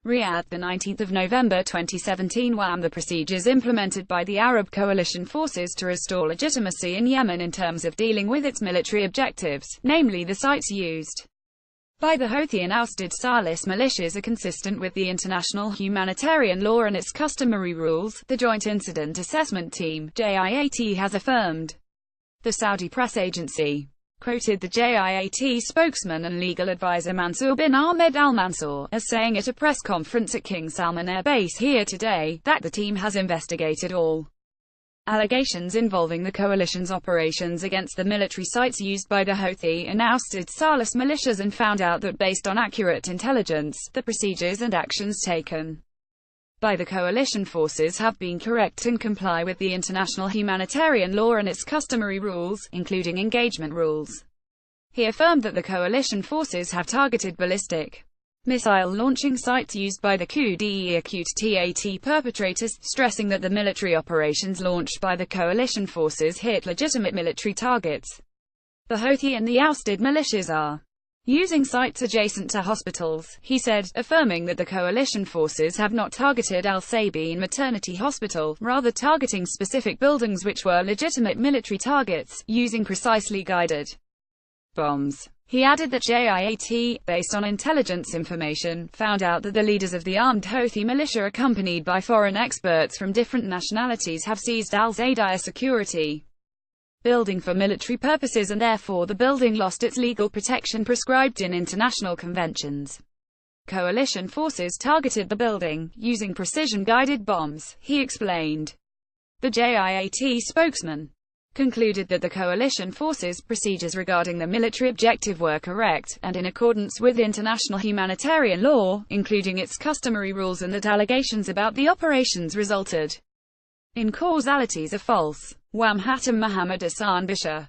RIYADH, the 19th of November 2017. The procedures implemented by the Arab coalition forces to restore legitimacy in Yemen in terms of dealing with its military objectives, namely the sites used by the Houthi and ousted Salehs militias, are consistent with the International Humanitarian Law and its customary rules, the Joint Incident Assessment Team, JIAT, has affirmed. The Saudi press agency quoted the JIAT spokesman and legal advisor Mansour bin Ahmed AlMansour as saying at a press conference at King Salman Air Base here today, that the team has investigated all allegations involving the coalition's operations against the military sites used by the Houthi and ousted Salehs militias and found out that based on accurate intelligence, the procedures and actions taken by the coalition forces have been correct and comply with the International Humanitarian Law and its customary rules, including engagement rules. He affirmed that the coalition forces have targeted ballistic missile launching sites used by the coup d'etat perpetrators, stressing that the military operations launched by the coalition forces hit legitimate military targets. The Houthi and the ousted militias are using sites adjacent to hospitals, he said, affirming that the coalition forces have not targeted Al Sabeen Maternity Hospital, rather targeting specific buildings which were legitimate military targets, using precisely guided bombs. He added that JIAT, based on intelligence information, found out that the leaders of the armed Houthi militia, accompanied by foreign experts from different nationalities, have seized Al Zaidiyah security building for military purposes, and therefore the building lost its legal protection prescribed in international conventions. Coalition forces targeted the building, using precision-guided bombs, he explained. The JIAT spokesman concluded that the coalition forces' procedures regarding the military objective were correct, and in accordance with international humanitarian law, including its customary rules, and that allegations about the operations resulted in causalities are false. Hatem Mohammed Hassan Bashar